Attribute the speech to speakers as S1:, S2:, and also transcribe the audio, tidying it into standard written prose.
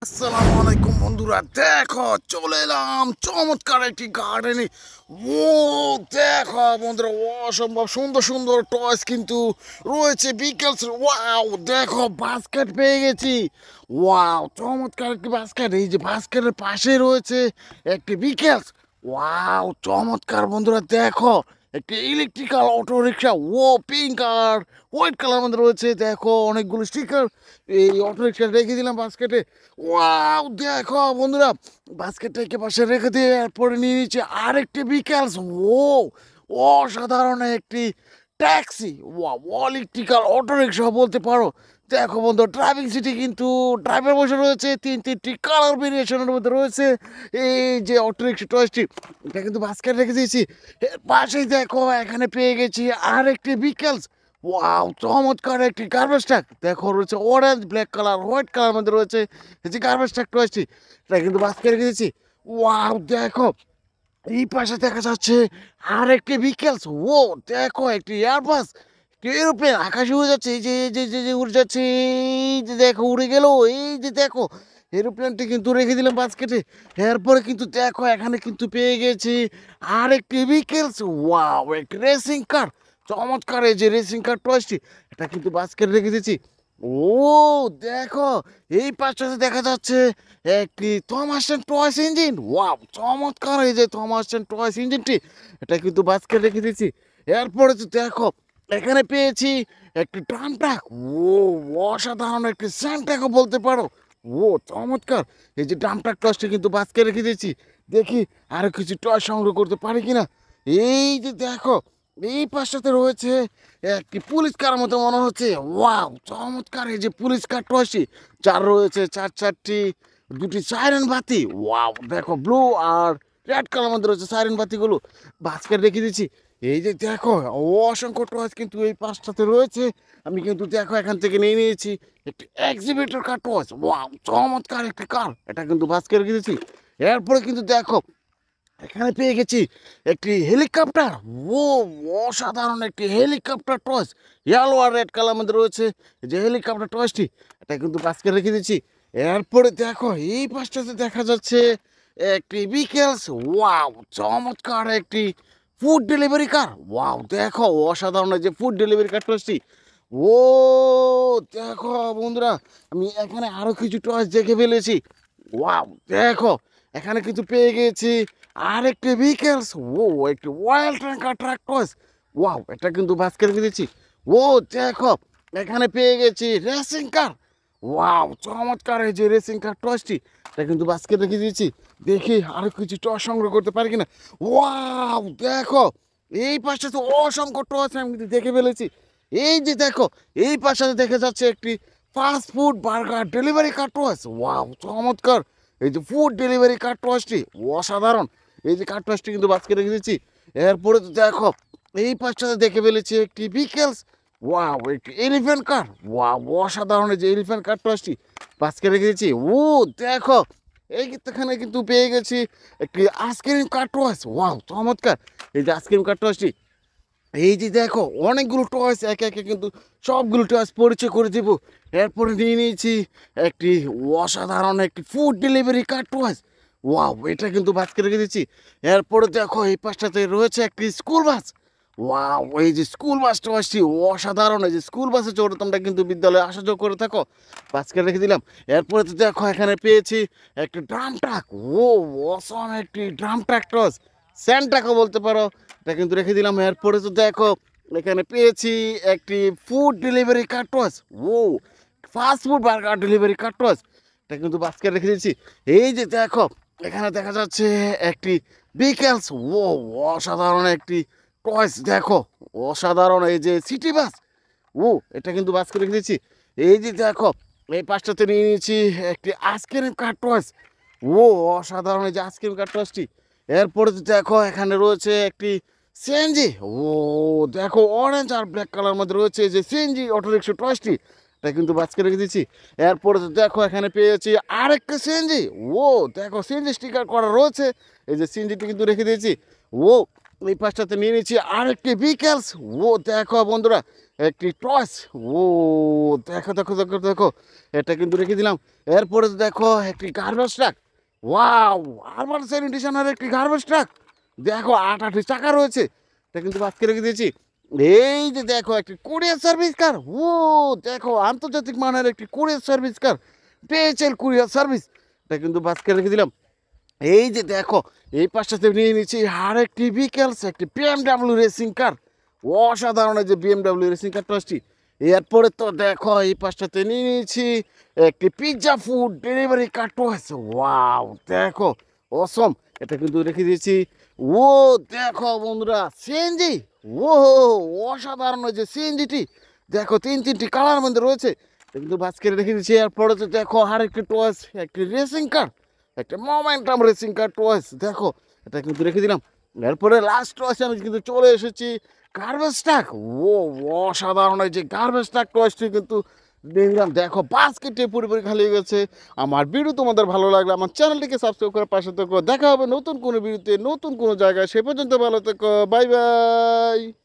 S1: আসসালামু আলাইকুম বন্ধুরা, দেখো চলে এলাম চমৎকার একটি গার্ডেনে। ও দেখো বন্ধুরা, অসম্ভব সুন্দর সুন্দর টয়স কিন্তু রয়েছে। বিকেলস ওয়াও, দেখো বাস্কেট পেয়ে গেছি। ওয়াও, চমৎকার একটি বাস্কেট। এই যে বাস্কেটের পাশে রয়েছে একটি বিকেলস। ওয়াও, চমৎকার বন্ধুরা, দেখো একটি ইলেকট্রিক্যাল অটো রিক্সা। ও পিঙ্ক আর হোয়াইট কালার মধ্যে রয়েছে। দেখো অনেকগুলো স্টিকার এই অটো রিক্সা রেখে দিলাম বাস্কেটে। ওয়াও, দেখো বন্ধুরা, বাস্কেটটাকে পাশে রেখে দিয়ে এরপরে নিয়ে নিচ্ছে আরেকটি বিকেলস। ও অসাধারণ একটি taxi. Wow, electrical auto rickshaw বলতে পারো। দেখো বন্ধু, ড্রাইভিং সিটে কিন্তু ড্রাইভার বসে রয়েছে। তিনটি কালার ভেরিয়েশনের মধ্যে রয়েছে এই যে অটো রিক্সা টয়সটি। এটা কিন্তু বাস্কেট রেখে দিয়েছি। এর পাশেই দেখো এখানে পেয়ে গেছি আরেকটি বিকেলস। ওয়াও, চমৎকার একটি গার্বেজ ট্রাক। দেখো রয়েছে orange, black colour, white colour মধ্যে রয়েছে এই যে গার্বেজ ট্রাক টয়সটি। এটা কিন্তু বাস্কেট রেখে দিয়েছি। ওয়াও, দেখো এই পাশে দেখা যাচ্ছে আরেকটি বিকেলস। ও দেখো একটি এয়ারবাস, এরোপ্লেন আকাশে উড়ে যাচ্ছে। এই যে উড়ে যাচ্ছে, এই যে দেখো উড়ে গেল। এই যে দেখো এরোপ্লেনটি কিন্তু রেখে দিলাম বাস্কেটে। এরপরে কিন্তু দেখো এখানে কিন্তু পেয়ে গেছি আরেকটি বিকেলস। ওয়াও, একটি রেসিং কার। চমৎকার এই যে রেসিং কার টয়সটি, এটা কিন্তু বাস্কেটে রেখে দিয়েছি। ও দেখো এই পাশটাতে দেখা যাচ্ছে একটি Thomas and toys engine. Wow, চমৎকার এই যে থমাস এন্ড টয়স ইঞ্জিনটি, এটা কিন্তু বাস্কেটে রেখে দিয়েছি। এরপরে তো দেখো এখানে পেয়েছি একটি ড্রাম ট্রাক। ও অসাধারণ একটি স্যান্ড ট্রাকও বলতে পারো। ও চমৎকার এই যে ড্রাম ট্রাক টসটি কিন্তু বাস্কে রেখে দিয়েছি। দেখি আরো কিছু টয় সংগ্রহ করতে পারি কিনা। এই যে দেখো এই পাশটাতে রয়েছে একটি পুলিশ কার মতো মনে হচ্ছে। ওয়াও, চমৎকার এই যে পুলিশ কার টসটি, যার রয়েছে চারটি দুটি সাইরেন বাতি। ওয়াও, দেখো ব্লু আর রেড কালার মধ্যে রয়েছে সাইরেন বাতিগুলো। বাস্কেট রেখে দিয়েছি। এই যে দেখো অসংখ্য টয়েস কিন্তু এই পাঁচটাতে রয়েছে। আমি কিন্তু দেখো এখান থেকে নিয়ে নিয়েছি একটি এক্সিবিটর কার টয়েস। ওয়াও, চমৎকার একটি কার, এটা কিন্তু বাস্কেট রেখে দিয়েছি। এরপরে কিন্তু দেখো এখানে পেয়ে গেছি একটি হেলিকপ্টার। ও অসাধারণ একটি হেলিকপ্টার টয়েস, ইয়েলো আর রেড কালার মধ্যে রয়েছে এই যে হেলিকপ্টার টয়েসটি, এটা কিন্তু বাস্কেট রেখে দিয়েছি। এরপরে দেখো এই পাশটাতে দেখা যাচ্ছে একটি বিকেলস। ওয়াও, চমৎকার একটি ফুড ডেলিভারি কার। ওয়াও, দেখো অসাধারণ এই যে ফুড ডেলিভারি কার টয়েসটি। ও দেখো বন্ধুরা, আমি এখানে আরো কিছু টয়েস দেখে ফেলেছি। ওয়াও, দেখো এখানে কিন্তু পেয়ে গেছি আরেকটি ভিকেলস। ও একটি wild tanker truck toys. Wow, এটা কিন্তু বাস্কেট রেখে দিয়েছি। ও দেখো এখানে পেয়ে গেছি রেসিং কার। ওয়াও, চমৎকার এই যে রেসিং কার টয়েসটি, এটা কিন্তু বাস্কেট রেখে দিয়েছি। দেখি আরো কিছু টয় সংগ্রহ করতে পারি কিনা। ওয়াও, দেখো এই পাশে তো অসংখ্য টয়েস আমি কিন্তু দেখে ফেলেছি। এই যে দেখো এই পাশে দেখে যাচ্ছে একটি ফাস্ট ফুড বার্গার ডেলিভারি কার টয়েস। ওয়াও, চমৎকার এই যে ফুড ডেলিভারি কার টয়েসটি, অসাধারণ এই যে কার টয়েসটি কিন্তু বাস্কেট রেখে দিয়েছি। এরপরে তো দেখো এই পাশটাতে দেখে ফেলেছি একটি বিকেলস। ওয়াও, একটি এলিফ্যান্ট কার। ওয়াও, অসাধারণ এই যে এলিফ্যান্ট কার টয়েসটি বাস্কেট রেখে দিয়েছি। ও দেখো এইখানে কিন্তু পেয়ে গেছি একটি আইসক্রিম কার টয়েস। ওয়াও, চমৎকার এই যে আইসক্রিম কার টয়েসটি। এই যে দেখো অনেকগুলো টয়েস একে একে কিন্তু সবগুলো টয়েস পরিচয় করে দেব। এরপরে নিয়ে নিয়েছি একটি অসাধারণ একটি ফুড ডেলিভারি কার টয়েস। ওয়াও, এটা কিন্তু বাস্কেট রেখে দিচ্ছি। এরপরে দেখো এই পাশটাতে রয়েছে একটি স্কুল বাস। ওয়াও, এই যে স্কুল বাস টয়েসটি অসাধারণ। এই যে স্কুল বাসে চড়ে তোমরা কিন্তু বিদ্যালয়ে আসা যাওয়া করে থাকো, বাস্কেট রেখে দিলাম। এরপরে তো দেখো এখানে পেয়েছি একটি ড্রাম ট্রাক। ও অসম একটি ড্রাম ট্রাক টয়েস, স্যান্ড ট্রাকও বলতে পারো, এটা কিন্তু রেখে দিলাম। এরপরে তো দেখো এখানে পেয়েছি একটি ফুড ডেলিভারি কার টয়েস। ও ফাস্ট ফুড বার্গার ডেলিভারি কার টয়েস, এটা কিন্তু বাস্কেট রেখে দিয়েছি। এই যে দেখো এখানে দেখা যাচ্ছে একটি বিকেলস। ও অসাধারণ একটি টয়েস, দেখো অসাধারণ এই যে সিটি বাস। ও এটা কিন্তু বাস্কেট রেখে দিয়েছি। এই যে দেখো এই পাশটাতে নিয়ে নিয়েছি একটি আইসক্রিম কার টয়েস। ও অসাধারণ এই যে আইসক্রিম কার টয়েসটি। এরপরে তো দেখো এখানে রয়েছে একটি সিএনজি। ও দেখো অরেঞ্জ আর ব্ল্যাক কালার মধ্যে রয়েছে যে সিএনজি অটোরিক্সা টয়েসটি, এটা কিন্তু বাস্কেট রেখে দিচ্ছি। এরপরে তো দেখো এখানে পেয়েছি আরেকটা সিএনজি। ও দেখো সিএনজি স্টিকার করা রয়েছে, এই যে সিএনজিটি কিন্তু রেখে দিয়েছি। ও এই পাশটাতে নিয়ে নিচ্ছি আরেকটি বিকেলস। ও দেখো বন্ধুরা একটি টস। ও দেখো দেখো দেখো দেখো, এটা কিন্তু রেখে দিলাম। এরপরে দেখো একটি গার্বেজ ট্রাক। ওয়াও, আরবান স্যানিটেশনের একটি গার্বেজ ট্রাক। দেখো 8টি চাকা রয়েছে, এটা কিন্তু বাক্যে রেখে দিয়েছি। এই যে দেখো একটি কুরিয়ার সার্ভিস কার। ও দেখো আন্তর্জাতিক মানের একটি কুরিয়ার সার্ভিস কার, ডিএচএল কুরিয়ার সার্ভিস, এটা কিন্তু বাক্যে রেখে দিলাম। এই যে দেখো এই পাশটাতে নিয়ে নিচ্ছি আর একটি বিকেলস, একটি বিএমডাব্লিউ রেসিং কার। অসাধারণ এই যে বিএমডাব্লিউ রেসিং কারটা আসছি। এরপরে তো দেখো এই পাশটাতে নিয়ে নিয়েছি একটি পিৎজা ফুড ডেলিভারি কারও আছে। ওয়াও দেখো অসম, এটা কিন্তু রেখে দিয়েছি। ও দেখো বন্ধুরা সিএনজি, ও অসাধারণ ওই যে সিএনজিটি, দেখো 3টি কালার মধ্যে রয়েছে, এটা কিন্তু বাস্কেট রেখে দিয়েছি। এরপরে তো দেখো আর একটি টয়েস, একটি রেসিং কার, একটা মোমেন্টাম রেসিং কার টয়েস, দেখো এটা কিন্তু রেখে দিলাম। এরপরে লাস্ট টয়েস আমি কিন্তু চলে এসেছি গার্বেজ ট্রাক। ও অসাধারণ এই যে গার্বেজ ট্রাক টয়েসটি কিন্তু দেখলাম। দেখো বাস্কেটে পুরোপুরি খালি হয়ে গেছে। আমার ভিডিও তোমাদের ভালো লাগলে আমার চ্যানেলটিকে সাবস্ক্রাইব করে পাশে থেকো। দেখা হবে নতুন কোনো ভিডিওতে, নতুন কোনো জায়গায়। সে পর্যন্ত ভালো থেকো, বাই বাই।